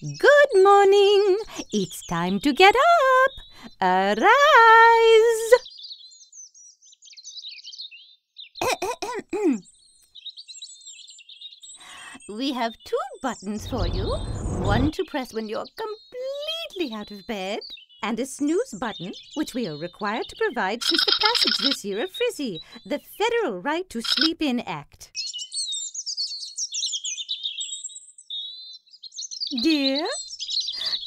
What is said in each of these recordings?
Good morning. It's time to get up. Arise. We have 2 buttons for you. One to press when you're completely out of bed, and a snooze button, which we are required to provide since the passage this year of Frizzy, the Federal Right to Sleep In Act. Dear,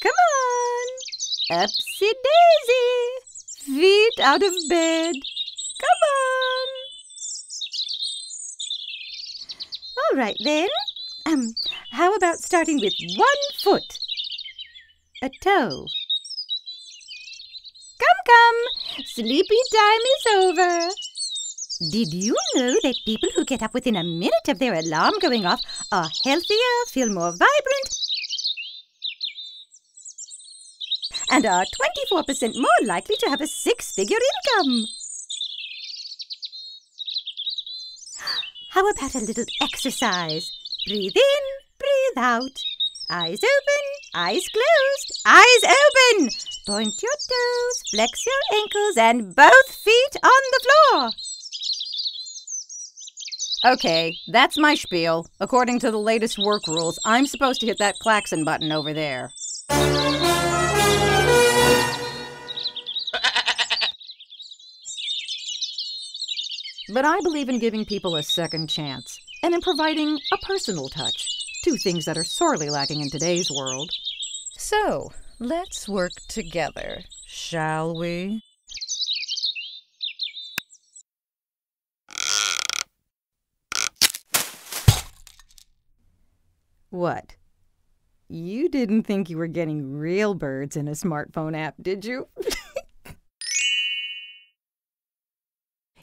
come on. Upsy daisy. Feet out of bed. Come on. All right, then. How about starting with 1 foot? A toe. Come. Sleepy time is over. Did you know that people who get up within a minute of their alarm going off are healthier, feel more vibrant, and are 24% more likely to have a 6-figure income? How about a little exercise? Breathe in, breathe out. Eyes open, eyes closed, eyes open. Point your toes, flex your ankles, and both feet on the floor. Okay, that's my spiel. According to the latest work rules, I'm supposed to hit that klaxon button over there. But I believe in giving people a second chance, and in providing a personal touch, 2 things that are sorely lacking in today's world. So, let's work together, shall we? What? You didn't think you were getting real birds in a smartphone app, did you?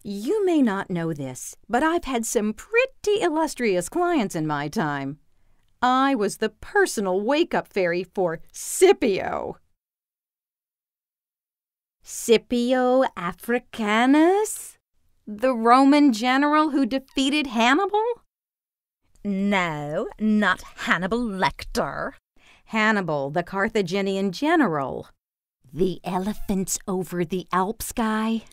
You may not know this, but I've had some pretty illustrious clients in my time. I was the personal wake-up fairy for Scipio. Scipio Africanus? The Roman general who defeated Hannibal? No, not Hannibal Lecter. Hannibal, the Carthaginian general. The elephants over the Alps guy?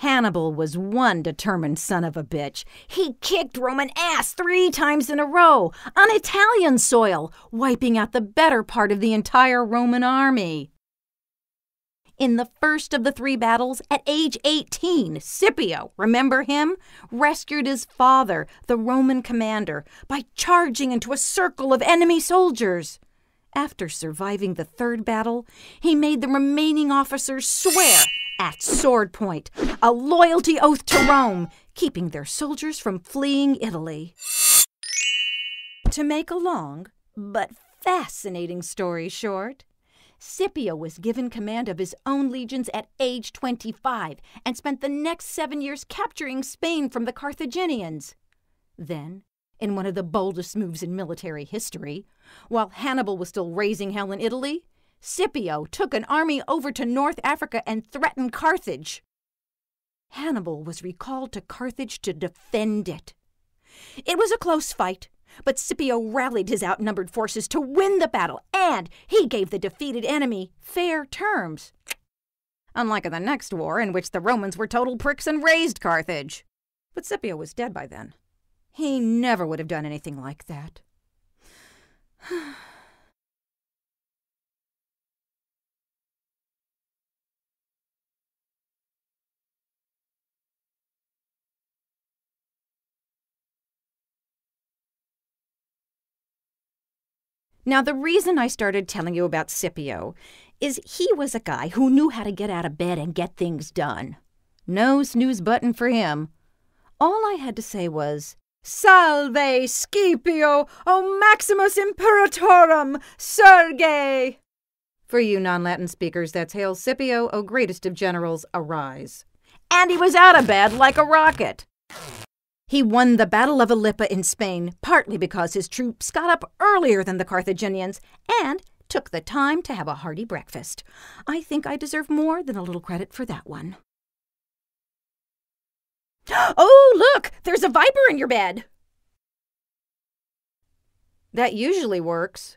Hannibal was one determined son of a bitch. He kicked Roman ass 3 times in a row on Italian soil, wiping out the better part of the entire Roman army. In the first of the 3 battles, at age 18, Scipio, remember him, rescued his father, the Roman commander, by charging into a circle of enemy soldiers. After surviving the 3rd battle, he made the remaining officers swear at sword point, a loyalty oath to Rome, keeping their soldiers from fleeing Italy. To make a long but fascinating story short, Scipio was given command of his own legions at age 25 and spent the next 7 years capturing Spain from the Carthaginians. Then, in one of the boldest moves in military history, while Hannibal was still raising hell in Italy, Scipio took an army over to North Africa and threatened Carthage. Hannibal was recalled to Carthage to defend it. It was a close fight, but Scipio rallied his outnumbered forces to win the battle, and he gave the defeated enemy fair terms. Unlike in the next war, in which the Romans were total pricks and razed Carthage. But Scipio was dead by then. He never would have done anything like that. Now, the reason I started telling you about Scipio is he was a guy who knew how to get out of bed and get things done. No snooze button for him. All I had to say was, "Salve, Scipio, o Maximus Imperatorum, Surge!" For you non-Latin speakers, that's "Hail Scipio, O greatest of generals, arise." And he was out of bed like a rocket. He won the Battle of Ilipa in Spain, partly because his troops got up earlier than the Carthaginians and took the time to have a hearty breakfast. I think I deserve more than a little credit for that one. Oh, look! There's a viper in your bed! That usually works.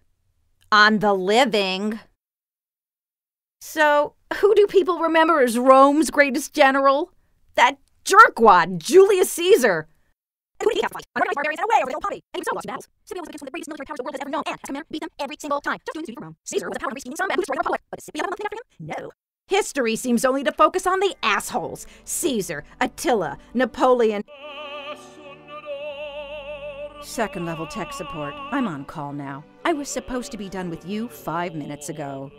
On the living. So, who do people remember as Rome's greatest general? That jerkwad, Julius Caesar. Who did he have to fight? Unrecognized barbarians and away over the old potty. And he was lost in battles. Scipio was against one of the greatest military powers the world has ever known, and as commander, beat them every single time. Just doing the duty for Rome. Caesar was a power-hungry scheming scumbag who destroyed the Republic. But does Scipio have a month named after him? No. History seems only to focus on the assholes. Caesar, Attila, Napoleon. Second level tech support. I'm on call now. I was supposed to be done with you 5 minutes ago.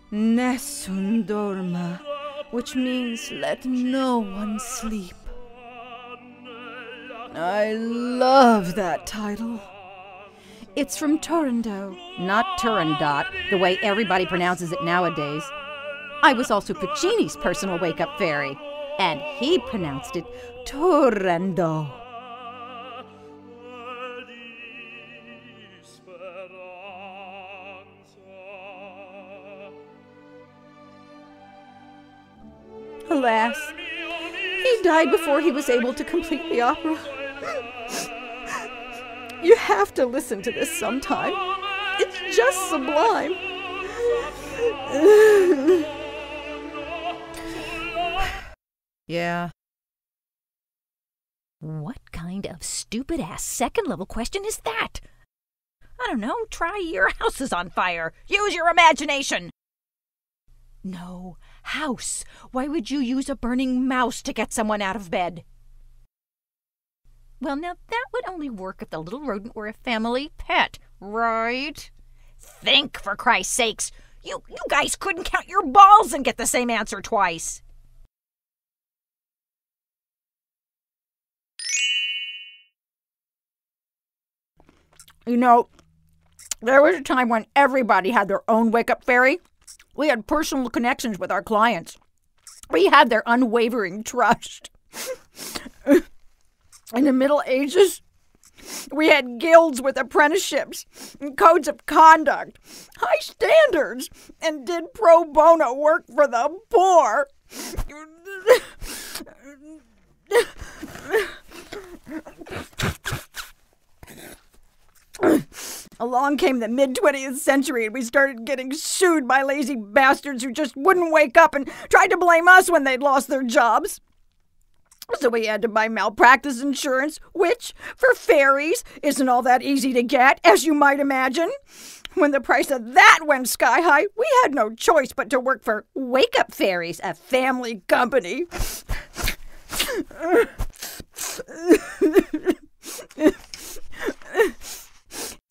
Nessun dorma, which means let no one sleep. I love that title. It's from Turandot, not Turandot, the way everybody pronounces it nowadays. I was also Puccini's personal wake-up fairy, and he pronounced it Turandot. Alas, he died before he was able to complete the opera. You have to listen to this sometime. It's just sublime. Yeah. What kind of stupid-ass second-level question is that? I don't know. Try your house is on fire. Use your imagination. No, house. Why would you use a burning mouse to get someone out of bed? Well, now that would only work if the little rodent were a family pet, right? Think, for Christ's sakes. You guys couldn't count your balls and get the same answer twice. You know, there was a time when everybody had their own wake-up fairy. We had personal connections with our clients. We had their unwavering trust. In the Middle Ages, we had guilds with apprenticeships and codes of conduct, high standards, and did pro bono work for the poor. Along came the mid-20th century and we started getting sued by lazy bastards who just wouldn't wake up and tried to blame us when they'd lost their jobs. So we had to buy malpractice insurance, which, for fairies, isn't all that easy to get, as you might imagine. When the price of that went sky high, we had no choice but to work for Wake Up Fairies, a family company.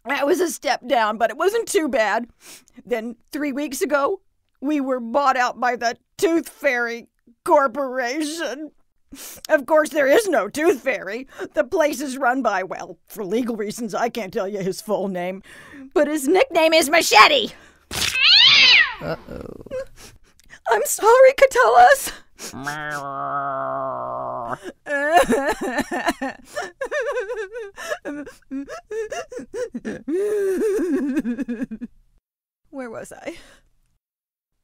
That was a step down, but it wasn't too bad. Then 3 weeks ago, we were bought out by the Tooth Fairy Corporation. Of course, there is no Tooth Fairy. The place is run by, well, for legal reasons, I can't tell you his full name, but his nickname is Machete. Uh-oh. I'm sorry, Catullus. Where was I?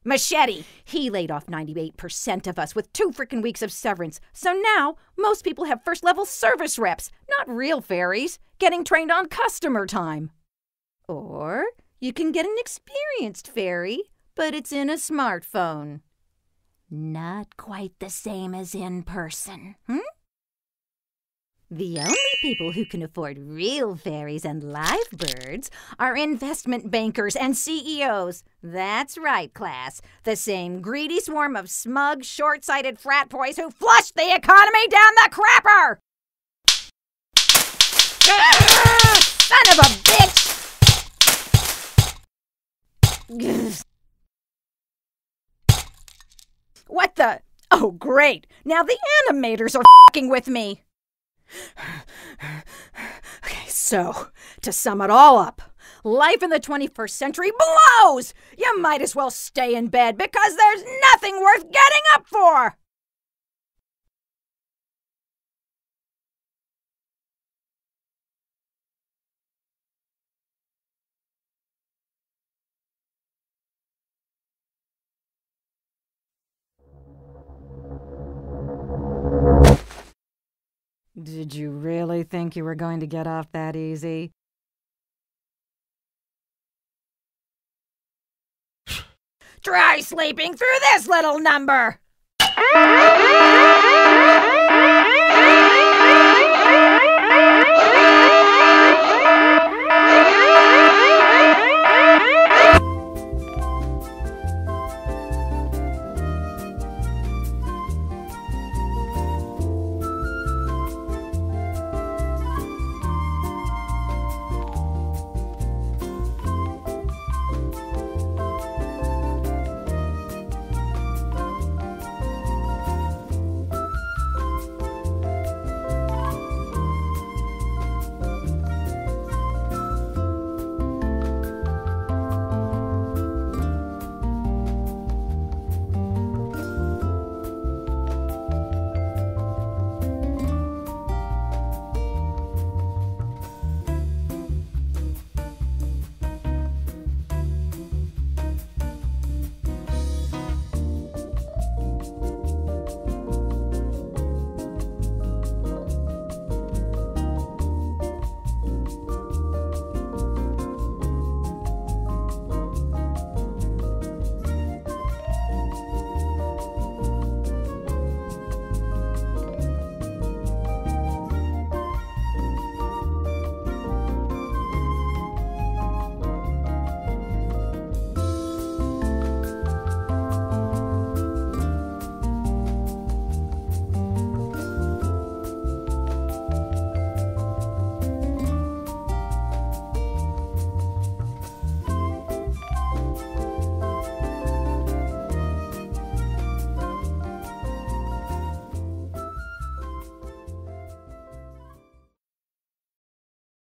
Machete. He laid off 98% of us with 2 freaking weeks of severance. So now, most people have first-level service reps, not real fairies, getting trained on customer time. Or you can get an experienced fairy, but it's in a smartphone. Not quite the same as in person, The only people who can afford real fairies and live birds are investment bankers and CEOs. That's right, class. The same greedy swarm of smug, short-sighted frat boys who flushed the economy down the crapper! Son of a bitch! What the? Oh, great. Now the animators are f***ing with me. Okay, so, to sum it all up, life in the 21st century blows! You might as well stay in bed because there's nothing worth getting up for! Did you really think you were going to get off that easy? Try sleeping through this little number!